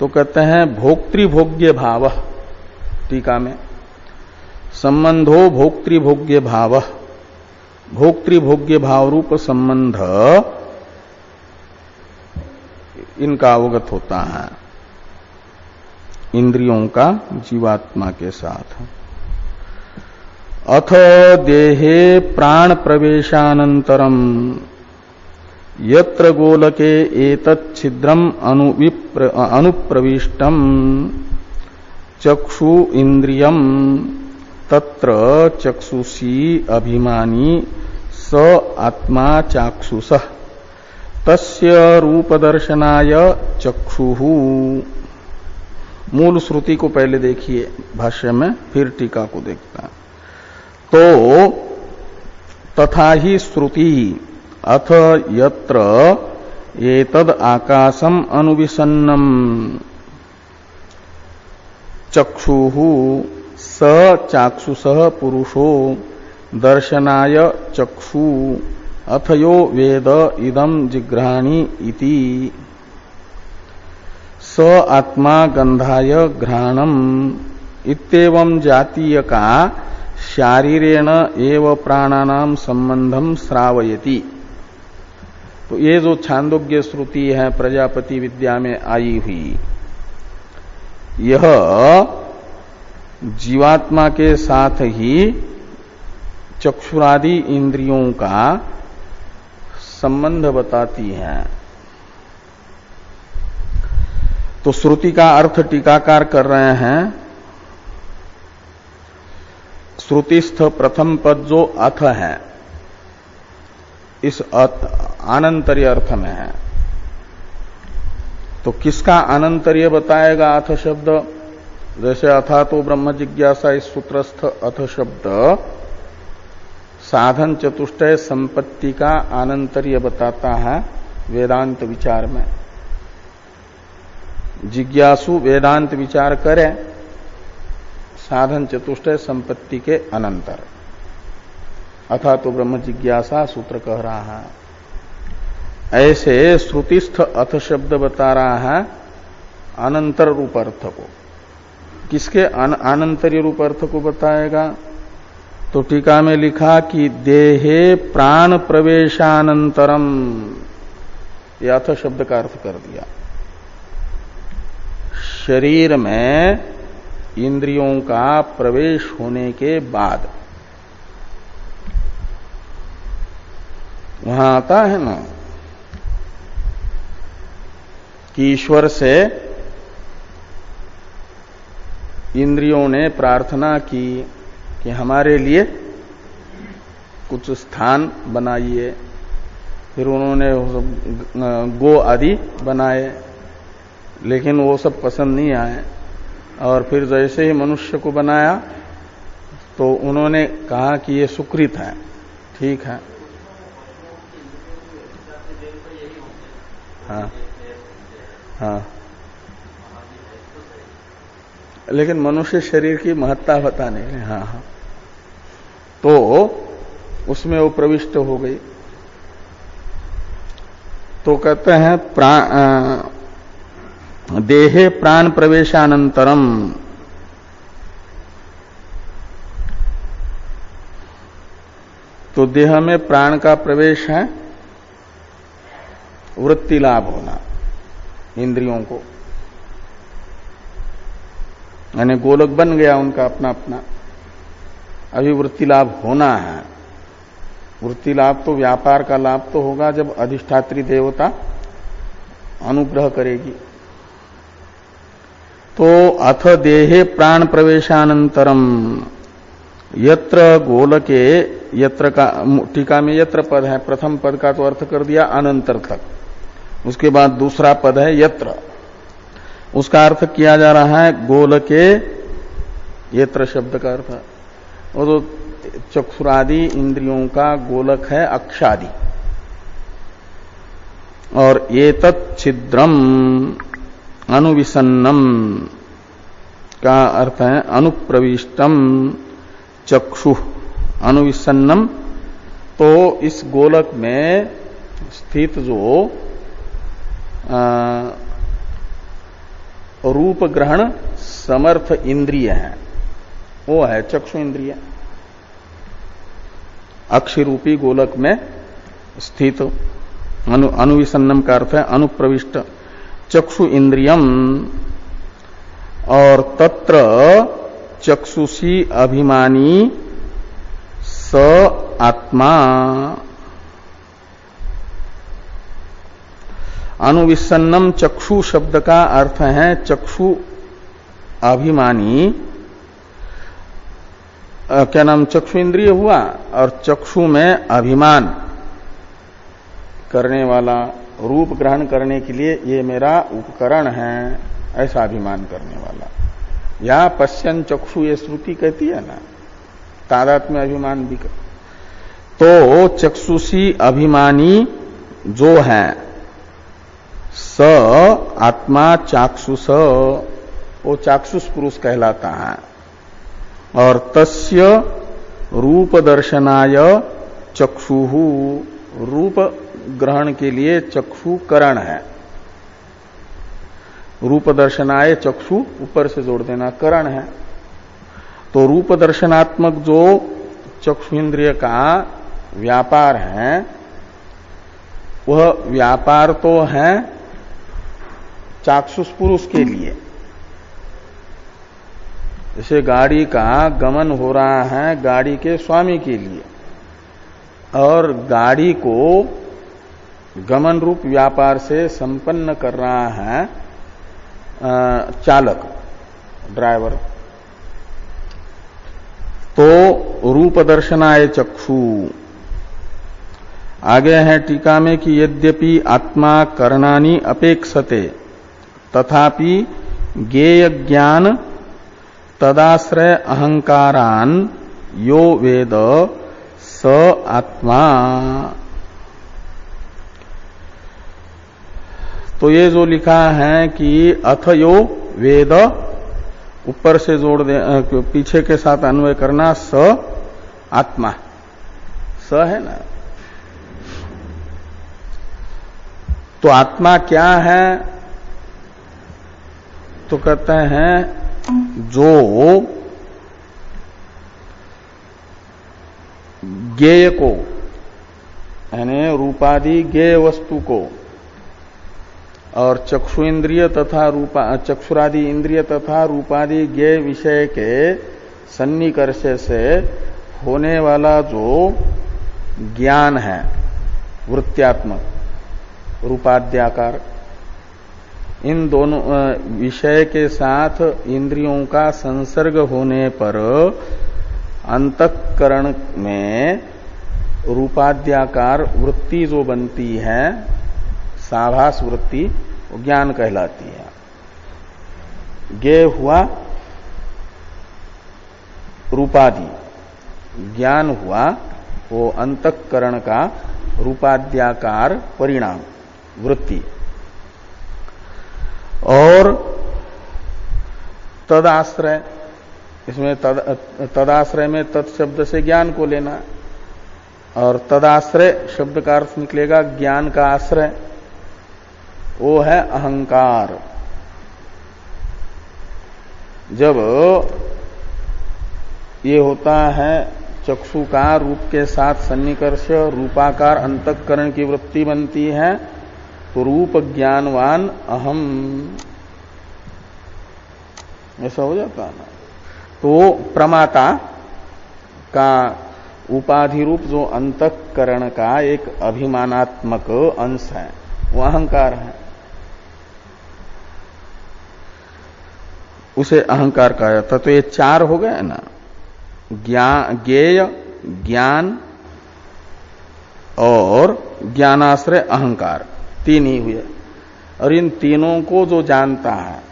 Speaker 1: तो कहते हैं भोक्तृभोग्य भाव। टीका में संबंधो भोक्तृभोग्य भाव, भोक्तृभोग्य भाव रूप संबंध इनका अवगत होता है, इंद्रियों का जीवात्मा के साथ। अथ देहे प्राण प्रवेशानंतरम यत्र गोलके एतत् छिद्रम अनुप्रविष्टम चक्षु इंद्रियम तत्र चक्षुषी अभिमानी स आत्मा चाक्षुषः तस्य रूपदर्शनाय चक्षुः। मूल श्रुति को पहले देखिए भाष्य में, फिर टीका को देखता। तो तथा ही श्रुति अथ यत्र एतद् आकाशम अनुविसन्नम चक्षुः स चाक्षुषः पुरुषो दर्शनाय चक्षु अथयो वेद इदं जिघ्राणि इति स आत्मा गंधाय घ्राणम इत्येवं जातीय का शारीरेण एव प्राणानाम संबंधम श्रावयति। तो ये जो छांदोग्य श्रुति है प्रजापति विद्या में आई हुई, यह जीवात्मा के साथ ही चक्षुरादि इंद्रियों का संबंध बताती है। तो श्रुति का अर्थ टीकाकार कर रहे हैं। श्रुतिस्थ प्रथम पद जो अथ है, इस आनंतर्य अर्थ में है। तो किसका आनंतर्य बताएगा अथ शब्द? जैसे अथा तो ब्रह्म जिज्ञासा, इस सूत्रस्थ अथ शब्द साधन चतुष्टय संपत्ति का आनंतर्य बताता है वेदांत विचार में। जिज्ञासु वेदांत विचार करे साधन चतुष्टय संपत्ति के अनंतर, अथा तो ब्रह्म जिज्ञासा सूत्र कह रहा है। ऐसे श्रुतिस्थ अथ शब्द बता रहा है अनंतर रूप अर्थ को। किसके अनंतर्य रूप अर्थ को बताएगा? तो टीका में लिखा कि देहे प्राण प्रवेशानंतरम, यह अथ शब्द का अर्थ कर दिया। शरीर में इंद्रियों का प्रवेश होने के बाद, वहां आता है ना कि ईश्वर से इंद्रियों ने प्रार्थना की कि हमारे लिए कुछ स्थान बनाइए। फिर उन्होंने गो आदि बनाए, लेकिन वो सब पसंद नहीं आए। और फिर जैसे ही मनुष्य को बनाया तो उन्होंने कहा कि ये सुकृत है, ठीक है। हाँ हाँ, लेकिन मनुष्य शरीर की महत्ता बता नहीं। हाँ हाँ, तो उसमें वो प्रविष्ट हो गई। तो कहते हैं देहे प्राण प्रवेशानंतरम, तो देह में प्राण का प्रवेश है, वृत्ति लाभ होना इंद्रियों को, यानी गोलक बन गया उनका अपना अपना। अभी वृत्ति लाभ होना है। वृत्ति लाभ तो व्यापार का लाभ तो होगा जब अधिष्ठात्री देवता अनुग्रह करेगी। तो अथ देहे प्राण प्रवेशानंतरम यत्र गोलके, यत्र का टीका में यत्र पद है, प्रथम पद का तो अर्थ कर दिया अनंतर तक, उसके बाद दूसरा पद है यत्र, उसका अर्थ किया जा रहा है गोलके। यत्र शब्द का अर्थ वो तो चक्षुरादि इंद्रियों का गोलक है अक्षादि, और एतत् छिद्रम अनुविसन्नम का अर्थ है अनुप्रविष्टम चक्षु अनुविसन्नम। तो इस गोलक में स्थित जो रूप ग्रहण समर्थ इंद्रिय है वो है चक्षु इंद्रिय। अक्षि रूपी गोलक में स्थित अनुविसन्नम का अर्थ है अनुप्रविष्ट चक्षु इंद्रियम। और तत्र चक्षुषी अभिमानी स आत्मा, अनुविसन्नम चक्षु शब्द का अर्थ है चक्षु अभिमानी, क्या नाम, चक्षु इंद्रिय हुआ, और चक्षु में अभिमान करने वाला, रूप ग्रहण करने के लिए ये मेरा उपकरण है, ऐसा अभिमान करने वाला। या पश्यन चक्षु ये श्रुति कहती है ना, तादात में अभिमान भी कर। तो चक्षुषी अभिमानी जो है स आत्मा चाक्षुष, वो चाक्षुष पुरुष कहलाता है। और तस्य रूप दर्शनाय चक्षुहु, रूप ग्रहण के लिए चक्षु करण है। रूप दर्शनाय चक्षु ऊपर से जोड़ देना करण है। तो रूप दर्शनात्मक जो चक्षु इंद्रिय का व्यापार है, वह व्यापार तो है चाक्षुष पुरुष के लिए। जैसे गाड़ी का गमन हो रहा है गाड़ी के स्वामी के लिए, और गाड़ी को गमन रूप व्यापार से संपन्न कर रहा है चालक, ड्राइवर। तो रूप दर्शनाय चक्षु। आगे है टीका में कि यद्यपि आत्मा करणानि अपेक्षते तथापि ज्ञेय ज्ञान तदाश्रय अहंकारान यो वेद स आत्मा। तो ये जो लिखा है कि अथ यो वेद, ऊपर से जोड़ दे, पीछे के साथ अन्वय करना, स आत्मा, स है ना। तो आत्मा क्या है? तो कहते हैं जो ज्ञेय को, यानी रूपादि ज्ञेय वस्तु को, और चक्षु इंद्रिय तथा चक्षुरादि इंद्रिय तथा रूपादि ज्ञेय विषय के सन्निकर्ष से होने वाला जो ज्ञान है वृत्त्यात्मक, रूपाद्याकार, इन दोनों विषय के साथ इंद्रियों का संसर्ग होने पर अंतःकरण में रूपाद्याकार वृत्ति जो बनती है, साभास वृत्ति, वो ज्ञान कहलाती है। ज्ञेय हुआ रूपादि, ज्ञान हुआ वो अंतःकरण का रूपाद्याकार परिणाम वृत्ति, और तदाश्रय, इसमें तदाश्रय में तत्शब्द से ज्ञान को लेना, और तदाश्रय शब्द का अर्थ निकलेगा ज्ञान का आश्रय, वो है अहंकार। जब ये होता है चक्षु का रूप के साथ सन्निकर्ष, रूपाकार अंतःकरण की वृत्ति बनती है, तो रूप ज्ञानवान अहम, ऐसा हो जाता है ना। तो प्रमाता का उपाधि रूप जो अंतःकरण का एक अभिमानात्मक अंश है वो अहंकार है, उसे अहंकार कहा जाता। तो ये चार हो गए ना, ज्ञेय, ज्ञान और ज्ञानाश्रय अहंकार, तीन ही हुए। और इन तीनों को जो जानता है,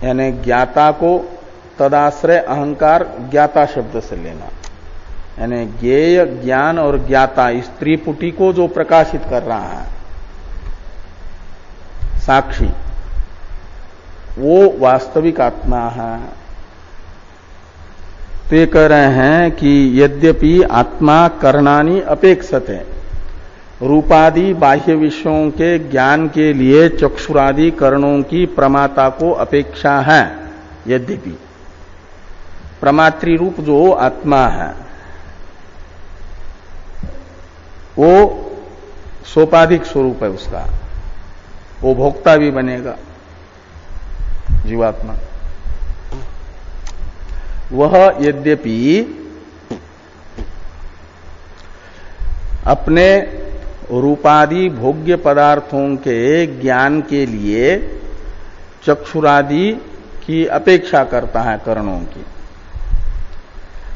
Speaker 1: यानी ज्ञाता को तदाश्रय अहंकार ज्ञाता शब्द से लेना, यानी ज्ञेय, ज्ञान और ज्ञाता इस त्रिपुटी को जो प्रकाशित कर रहा है साक्षी, वो वास्तविक आत्मा है। तो ये कह रहे हैं कि यद्यपि आत्मा करणानि अपेक्षते, रूपादि बाह्य विषयों के ज्ञान के लिए चक्षुरादि करणों की प्रमाता को अपेक्षा है, यद्यपि प्रमात्री रूप जो आत्मा है वो सोपाधिक स्वरूप है उसका, वो भोक्ता भी बनेगा जीवात्मा। वह यद्यपि अपने रूपादि भोग्य पदार्थों के ज्ञान के लिए चक्षुरादि की अपेक्षा करता है करणों की,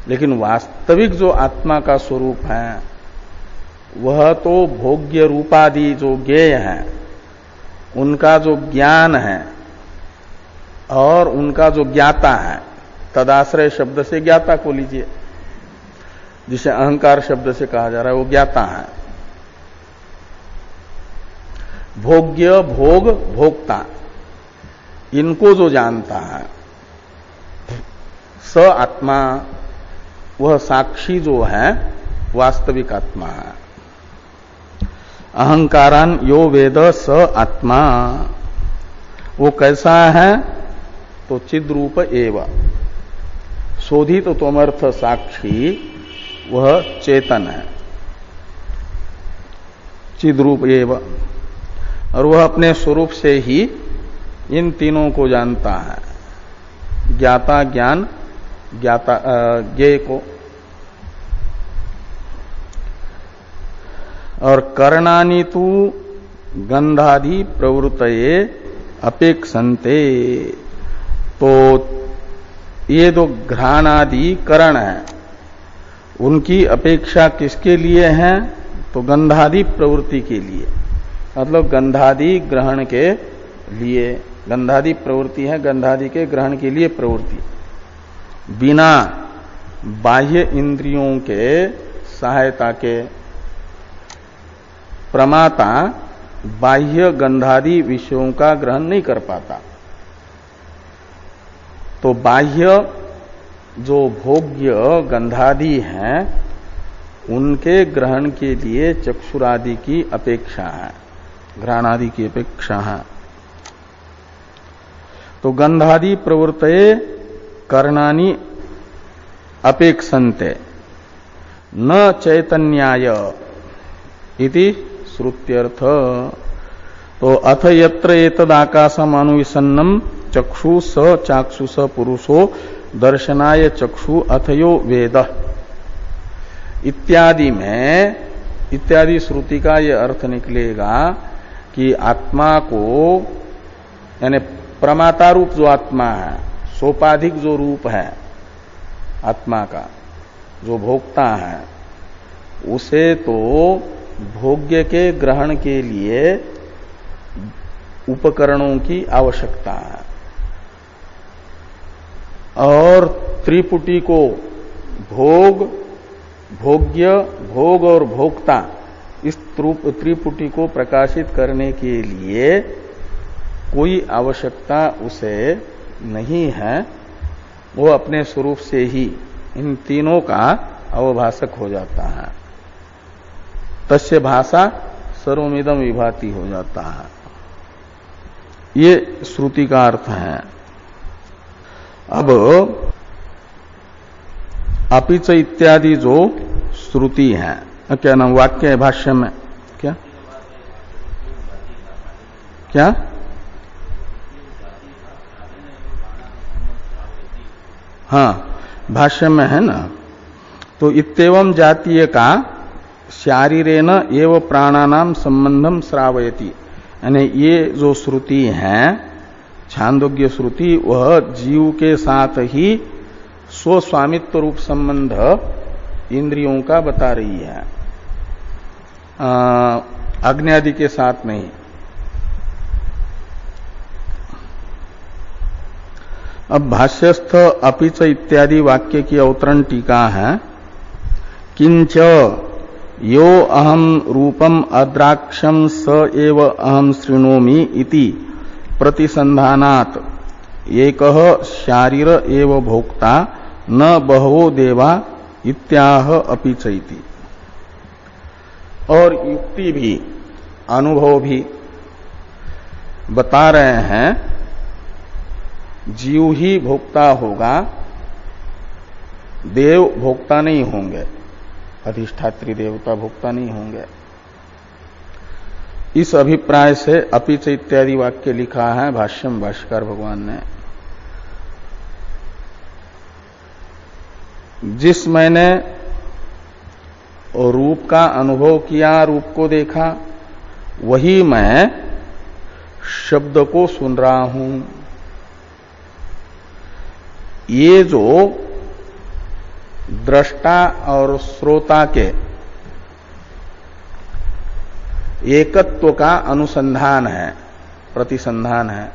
Speaker 1: लेकिन वास्तविक जो आत्मा का स्वरूप है वह तो भोग्य रूपादि जो ज्ञेय है उनका जो ज्ञान है और उनका जो ज्ञाता है, तदाश्रय शब्द से ज्ञाता को लीजिए, जिसे अहंकार शब्द से कहा जा रहा है, वो ज्ञाता है। भोग्य, भोग, भोक्ता, इनको जो जानता है स आत्मा, वह साक्षी जो है वास्तविक आत्मा है। अहंकारान यो वेद स आत्मा, वो कैसा है? तो चिद्रूप एव, शोधित तोमर्थ साक्षी वह चेतन है, चिद्रूप एव, और वह अपने स्वरूप से ही इन तीनों को जानता है, ज्ञाता, ज्ञान, ज्ञाता, ज्ञेय को। और कर्णानि तु गंधादि प्रवृत्तये अपेक्षन्ते, तो ये जो घ्राणादि करण है उनकी अपेक्षा किसके लिए है? तो गंधादि प्रवृत्ति के लिए, मतलब गंधादि ग्रहण के लिए। गंधादि प्रवृत्ति है, गंधादि के ग्रहण के लिए प्रवृत्ति। बिना बाह्य इंद्रियों के सहायता के प्रमाता बाह्य गंधादि विषयों का ग्रहण नहीं कर पाता। तो बाह्य जो भोग्य गंधादि हैं उनके ग्रहण के लिए चक्षुरादि की अपेक्षा है, घ्राणादि की अपेक्षा है। तो गंधादि प्रवृत्तये कर्णानि अपेक्षन्ते न चैतन्याय इति श्रुत्यर्थ। तो अथ यत्र एतद आकाशम अनुविसन्नम चक्षु स चाक्षुष पुरुषो दर्शनाय चक्षु अथयो वेद इत्यादि में, इत्यादि श्रुति का ये अर्थ निकलेगा कि आत्मा को, यानी प्रमाता रूप जो आत्मा है, सोपाधिक जो रूप है आत्मा का, जो भोक्ता है, उसे तो भोग्य के ग्रहण के लिए उपकरणों की आवश्यकता है, और त्रिपुटी को भोग, भोग्य, भोग और भोक्ता, इस त्रिपुटी को प्रकाशित करने के लिए कोई आवश्यकता उसे नहीं है। वो अपने स्वरूप से ही इन तीनों का अवभाषक हो जाता है। तस्य भाषा सर्वमिदं विभाति हो जाता है। ये श्रुति का अर्थ है। अब अपिच इत्यादि जो श्रुति है, क्या नाम वाक्य है भाष्य में? क्या क्या हाँ, भाष्य में है ना। तो इत्येवं जातीय का शारीरेण एव प्राणानाम संबंधम श्रावयति, यानी ये जो श्रुति है छांदोग्य श्रुति, वह जीव के साथ ही स्वस्वामित्व रूप संबंध इंद्रियों का बता रही है, अग्नि आदि के साथ नहीं। अब भाष्यस्थ अपिच इत्यादि वाक्य की अवतरण टीका है। किंच यो अहम रूपम अद्राक्षम स एव अहम शृणोमि इति प्रतिसंधानात् एकः शारीर एव भोक्ता न बहवो देवा इत्याह अपिच इति। और युक्ति भी अनुभव भी बता रहे हैं जीव ही भोक्ता होगा, देव भोक्ता नहीं होंगे, अधिष्ठात्री देवता भोक्ता नहीं होंगे। इस अभिप्राय से अपिच इत्यादि वाक्य लिखा है भाष्यम भाष्यकार भगवान ने। जिस मैंने रूप का अनुभव किया, रूप को देखा, वही मैं शब्द को सुन रहा हूं। ये जो दृष्टा और श्रोता के एकत्व का अनुसंधान है, प्रतिसंधान है।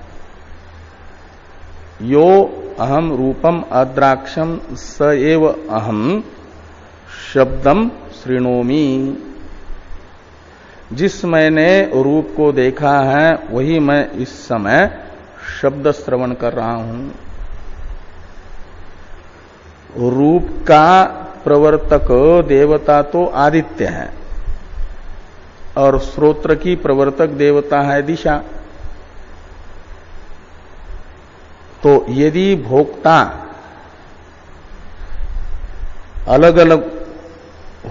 Speaker 1: यो अहम रूपम अद्राक्षम स एव अहम शब्दम शृणोमि। जिस मैंने रूप को देखा है वही मैं इस समय शब्द श्रवण कर रहा हूं। रूप का प्रवर्तक देवता तो आदित्य है और श्रोत्र की प्रवर्तक देवता है दिशा। तो यदि भोक्ता अलग अलग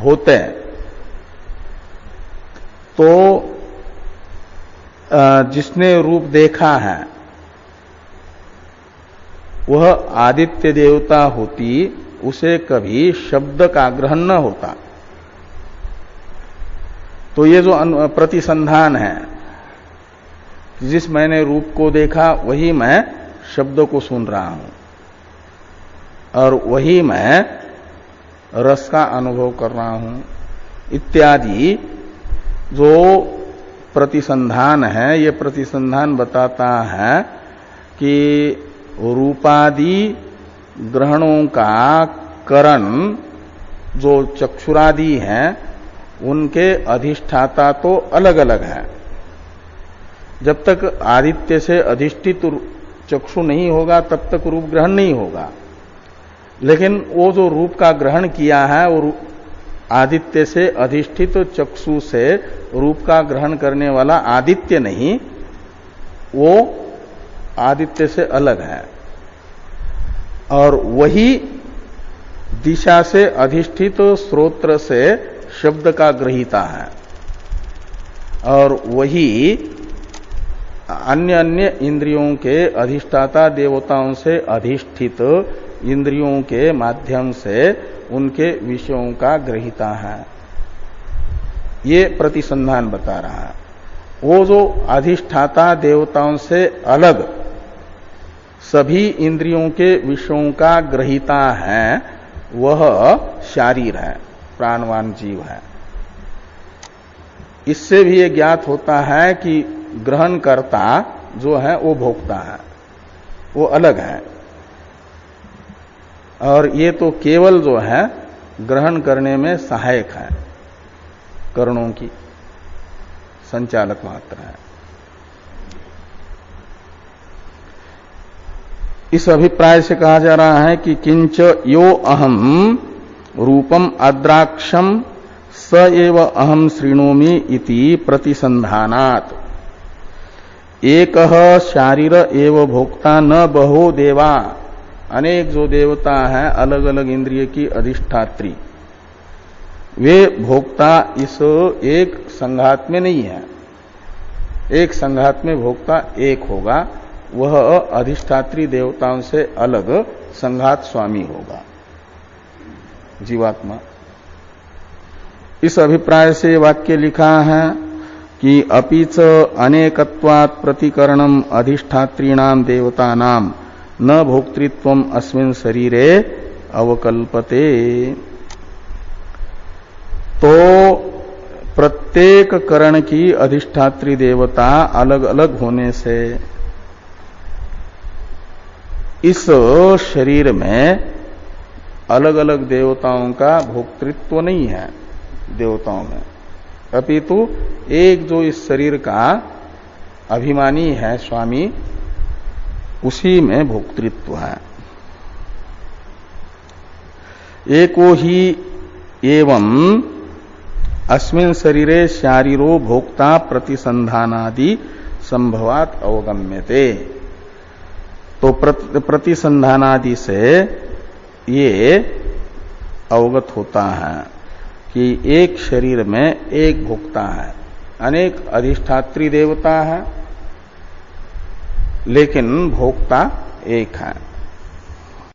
Speaker 1: होते तो जिसने रूप देखा है वह आदित्य देवता होती, उसे कभी शब्द का ग्रहण न होता। तो ये जो प्रतिसंधान है, जिस मैंने रूप को देखा वही मैं शब्द को सुन रहा हूं और वही मैं रस का अनुभव कर रहा हूं, इत्यादि जो प्रतिसंधान है, ये प्रतिसंधान बताता है कि रूपादि ग्रहणों का करण जो चक्षुरादि हैं उनके अधिष्ठाता तो अलग अलग है। जब तक आदित्य से अधिष्ठित चक्षु नहीं होगा तब तक रूप ग्रहण नहीं होगा। लेकिन वो जो रूप का ग्रहण किया है वो आदित्य से अधिष्ठित चक्षु से रूप का ग्रहण करने वाला आदित्य नहीं, वो आदित्य से अलग है। और वही दिशा से अधिष्ठित श्रोत्र से शब्द का ग्रहीता है और वही अन्य अन्य इंद्रियों के अधिष्ठाता देवताओं से अधिष्ठित इंद्रियों के माध्यम से उनके विषयों का ग्रहीता है। ये प्रतिसंधान बता रहा है। वो जो अधिष्ठाता देवताओं से अलग सभी इंद्रियों के विषयों का ग्रहीता है, वह शारीर है, प्राणवान जीव है। इससे भी ये ज्ञात होता है कि ग्रहण कर्ता जो है वो भोक्ता है, वो अलग है। और ये तो केवल जो है ग्रहण करने में सहायक है, कर्णों की संचालक मात्र है। इस अभिप्राय से कहा जा रहा है कि किंच यो अहम रूपम आद्राक्षम स एव अहम श्रृणोमि इति प्रतिसंधानात् एक शारीर एव भोक्ता न बहो देवा। अनेक जो देवता है अलग अलग इंद्रिय की अधिष्ठात्री, वे भोक्ता इस एक संघात में नहीं है। एक संघात में भोक्ता एक होगा, वह अधिष्ठात्री देवताओं से अलग संघात स्वामी होगा, जीवात्मा। इस अभिप्राय से वाक्य लिखा है कि अपिच अनेकत्वात् प्रतिकरणम अधिष्ठात्रीणाम देवतानाम न भोक्तृत्वम अस्मिन् शरीरे अवकल्पते। तो प्रत्येक करण की अधिष्ठात्री देवता अलग अलग होने से इस शरीर में अलग अलग देवताओं का भोक्तृत्व नहीं है देवताओं में, अपितु एक जो इस शरीर का अभिमानी है स्वामी, उसी में भोक्तृत्व है। एको ही एवं अस्मिन् शरीरे शारीरो भोक्ता प्रतिसंधानादि संभवात अवगम्यते। तो प्रतिसंधानादि से ये अवगत होता है कि एक शरीर में एक भोक्ता है, अनेक अधिष्ठात्री देवता है, लेकिन भोक्ता एक है।